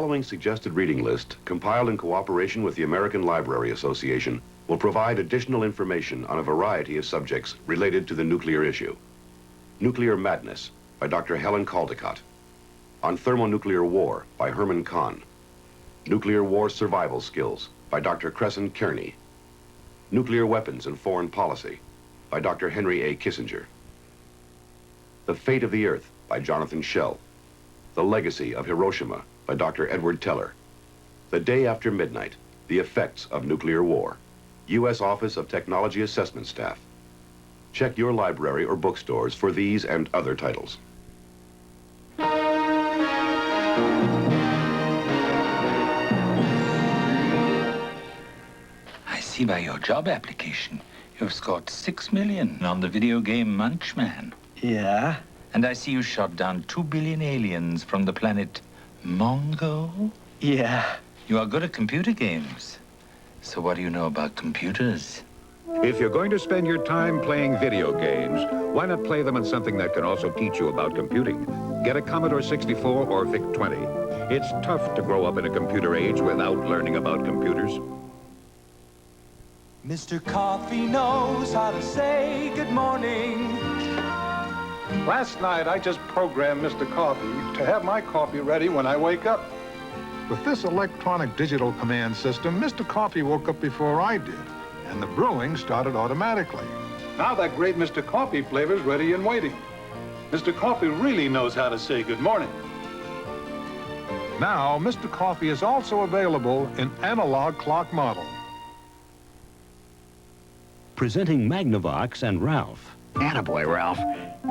following suggested reading list, compiled in cooperation with the American Library Association, will provide additional information on a variety of subjects related to the nuclear issue. Nuclear Madness by Dr. Helen Caldecott. On Thermonuclear War by Herman Kahn. Nuclear War Survival Skills by Dr. Crescent Kearney. Nuclear Weapons and Foreign Policy by Dr. Henry A. Kissinger. The Fate of the Earth by Jonathan Schell. The Legacy of Hiroshima by Dr. Edward Teller. The Day After Midnight, The Effects of Nuclear War. U.S. Office of Technology Assessment Staff. Check your library or bookstores for these and other titles. I see by your job application, you've scored 6 million on the video game Munchman. Yeah? And I see you shot down 2 billion aliens from the planet Mongo. Yeah. You are good at computer games. So what do you know about computers? If you're going to spend your time playing video games, why not play them on something that can also teach you about computing? Get a Commodore 64 or VIC-20. It's tough to grow up in a computer age without learning about computers. Mr. Coffee knows how to say good morning. Last night, I just programmed Mr. Coffee to have my coffee ready when I wake up. With this electronic digital command system, Mr. Coffee woke up before I did, and the brewing started automatically. Now that great Mr. Coffee flavor's ready and waiting. Mr. Coffee really knows how to say good morning. Now, Mr. Coffee is also available in analog clock model. Presenting Magnavox and Ralph. Attaboy, Ralph.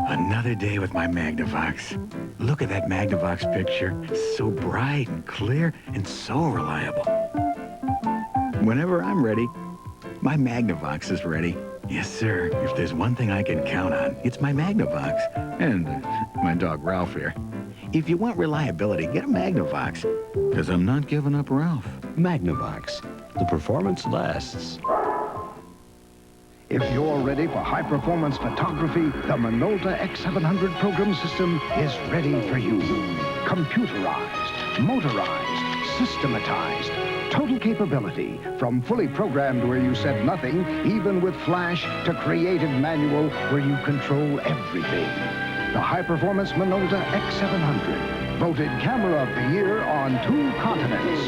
Another day with my Magnavox. Look at that Magnavox picture. So bright and clear and so reliable. Whenever I'm ready, my Magnavox is ready. Yes, sir. If there's one thing I can count on, it's my Magnavox. And my dog Ralph here. If you want reliability, get a Magnavox. Because I'm not giving up Ralph. Magnavox. The performance lasts. If you're ready for high-performance photography, the Minolta X700 program system is ready for you. Computerized, motorized, systematized, total capability, from fully programmed where you said nothing, even with flash, to creative manual where you control everything. The high-performance Minolta X700, voted Camera of the Year on 2 continents.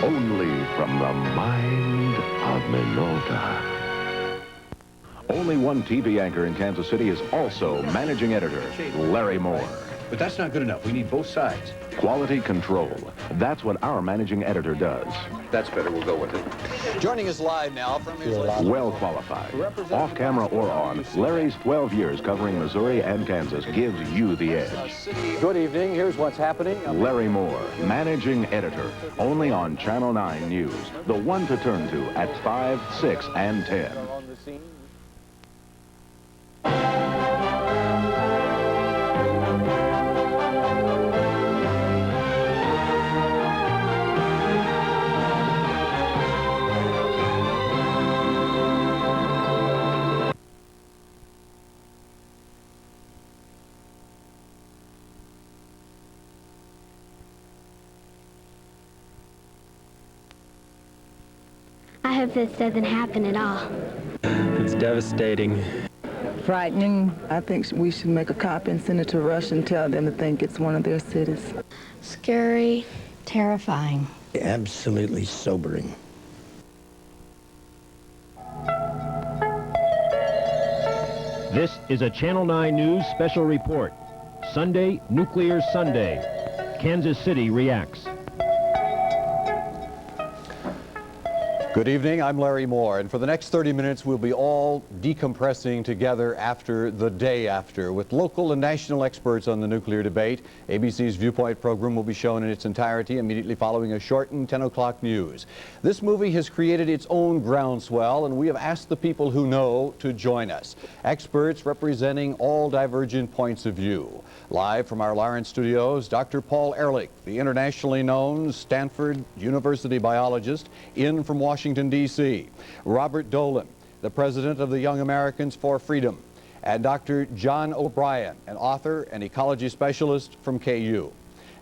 Only from the mind of Minolta. Only one TV anchor in Kansas City is also managing editor, Larry Moore. But that's not good enough. We need both sides. Quality control. That's what our managing editor does. That's better. We'll go with it. Joining us live now from his... Well qualified. Off camera or on, Larry's 12 years covering Missouri and Kansas gives you the edge. Good evening. Here's what's happening. Larry Moore, managing editor, only on Channel 9 News. The one to turn to at 5, 6, and 10. I hope this doesn't happen at all. It's devastating. Frightening. I think we should make a copy and send it to Russia and tell them to think it's one of their cities. Scary. Terrifying. Absolutely sobering. This is a Channel 9 News special report. Sunday, Nuclear Sunday. Kansas City reacts. Good evening, I'm Larry Moore, and for the next 30 minutes we'll be all decompressing together after the day after with local and national experts on the nuclear debate. ABC's Viewpoint program will be shown in its entirety immediately following a shortened 10 o'clock news. This movie has created its own groundswell, and we have asked the people who know to join us. Experts representing all divergent points of view. Live from our Lawrence studios, Dr. Paul Ehrlich, the internationally known Stanford University biologist, in from Washington, D.C. Robert Dolan, the president of the Young Americans for Freedom, and Dr. John O'Brien, an author and ecology specialist from KU.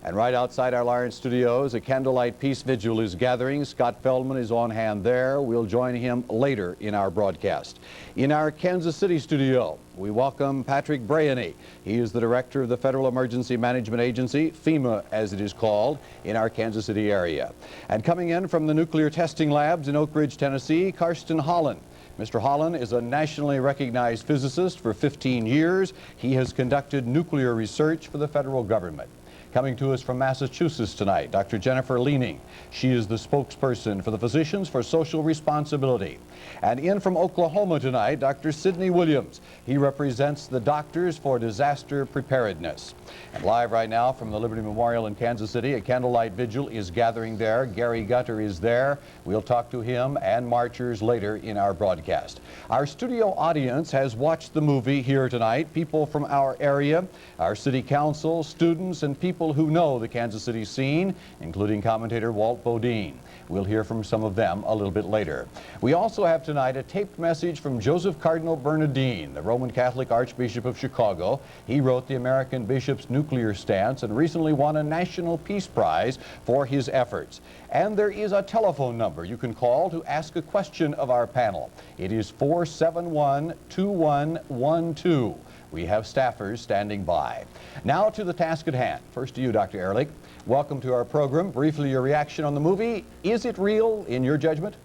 And right outside our Lawrence studios, a candlelight peace vigil is gathering. Scott Feldman is on hand there. We'll join him later in our broadcast. In our Kansas City studio, we welcome Patrick Brayany. He is the director of the Federal Emergency Management Agency, FEMA as it is called, in our Kansas City area. And coming in from the nuclear testing labs in Oak Ridge, Tennessee, Karsten Holland. Mr. Holland is a nationally recognized physicist for 15 years. He has conducted nuclear research for the federal government. Coming to us from Massachusetts tonight, Dr. Jennifer Leaning. She is the spokesperson for the Physicians for Social Responsibility. And in from Oklahoma tonight, Dr. Sidney Williams. He represents the Doctors for Disaster Preparedness. And live right now from the Liberty Memorial in Kansas City, a candlelight vigil is gathering there. Gary Gutter is there. We'll talk to him and marchers later in our broadcast. Our studio audience has watched the movie here tonight. People from our area, our city council, students, and people who know the Kansas City scene, including commentator Walt Bodine. We'll hear from some of them a little bit later. We also have tonight a taped message from Joseph Cardinal Bernardine, the Roman Catholic Archbishop of Chicago. He wrote the American Bishop's Nuclear Stance and recently won a National Peace Prize for his efforts. And there is a telephone number you can call to ask a question of our panel. It is 471-2112. We have staffers standing by. Now to the task at hand. First to you, Dr. Ehrlich. Welcome to our program. Briefly, your reaction on the movie. Is it real, in your judgment?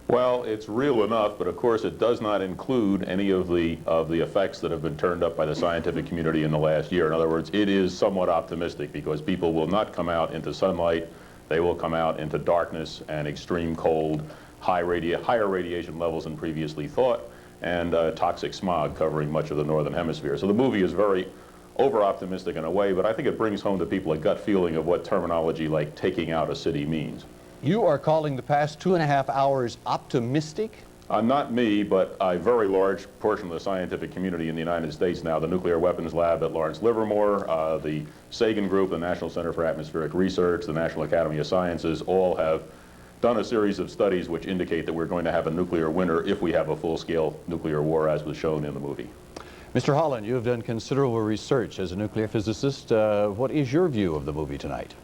Well, it's real enough, but of course it does not include any of the effects that have been turned up by the scientific community in the last year. In other words, it is somewhat optimistic because people will not come out into sunlight. They will come out into darkness and extreme cold, higher radiation levels than previously thought, and toxic smog covering much of the northern hemisphere. So the movie is very over-optimistic in a way, but I think it brings home to people a gut feeling of what terminology like taking out a city means. You are calling the past 2.5 hours optimistic? Not me, but a very large portion of the scientific community in the United States now. The Nuclear Weapons Lab at Lawrence Livermore, the Sagan Group, the National Center for Atmospheric Research, the National Academy of Sciences, all have done a series of studies which indicate that we're going to have a nuclear winter if we have a full-scale nuclear war, as was shown in the movie. Mr. Holland, you have done considerable research as a nuclear physicist. What is your view of the movie tonight?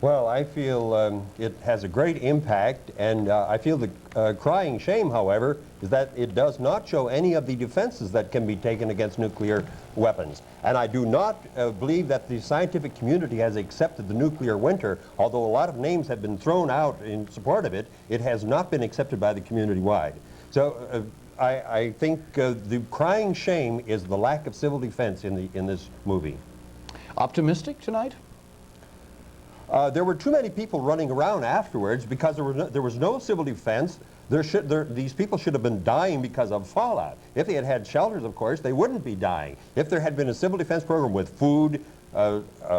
Well, I feel it has a great impact, and I feel the crying shame, however, is that it does not show any of the defenses that can be taken against nuclear weapons. And I do not believe that the scientific community has accepted the nuclear winter. Although a lot of names have been thrown out in support of it, it has not been accepted by the community-wide. So I think the crying shame is the lack of civil defense in this movie. Optimistic tonight? There were too many people running around afterwards because there was no civil defense. These people should have been dying because of fallout. If they had had shelters, of course, they wouldn't be dying. If there had been a civil defense program with food,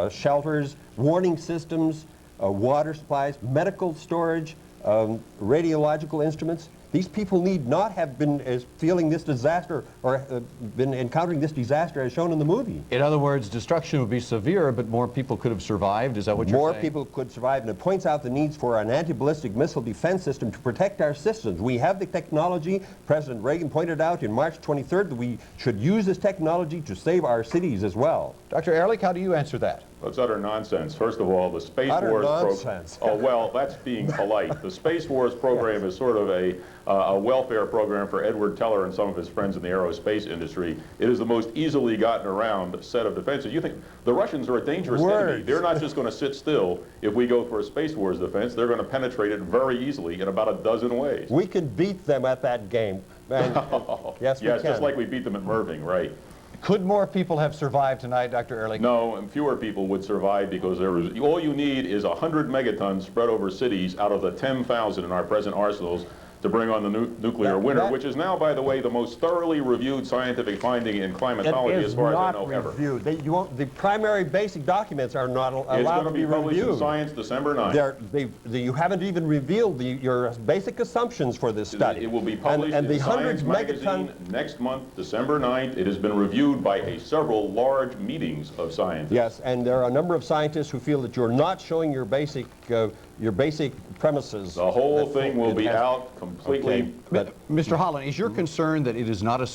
shelters, warning systems, water supplies, medical storage, radiological instruments, these people need not have been feeling this disaster or been encountering this disaster as shown in the movie. In other words, destruction would be severe, but more people could have survived. Is that what you're saying? More people could survive, and it points out the needs for an anti-ballistic missile defense system to protect our systems. We have the technology. President Reagan pointed out in March 23rd that we should use this technology to save our cities as well. Dr. Ehrlich, how do you answer that? Well, it's utter nonsense. First of all, the Space Wars program. Oh, well, that's being polite. The Space Wars program is sort of a welfare program for Edward Teller and some of his friends in the aerospace industry. It is the most easily gotten around set of defenses. You think the Russians are a dangerous enemy. They're not just going to sit still if we go for a Space Wars defense. They're going to penetrate it very easily in about a dozen ways. We can beat them at that game. Yes, we can. Just like we beat them at Merving, right? Could more people have survived tonight, Dr. Ehrlich? No, and fewer people would survive because all you need is 100 megatons spread over cities out of the 10,000 in our present arsenals to bring on the nuclear winter, which is now, by the way, the most thoroughly reviewed scientific finding in climatology as far as I know ever. The primary basic documents are not allowed to be reviewed. It's going to be published in Science December 9th. You haven't even revealed your basic assumptions for this study. It will be published in Science magazine next month, December 9th. It has been reviewed by several large meetings of scientists. Yes, and there are a number of scientists who feel that you're not showing your basic premises. The whole thing will be out completely. Okay. Mr. Holland, is your concern that it is not a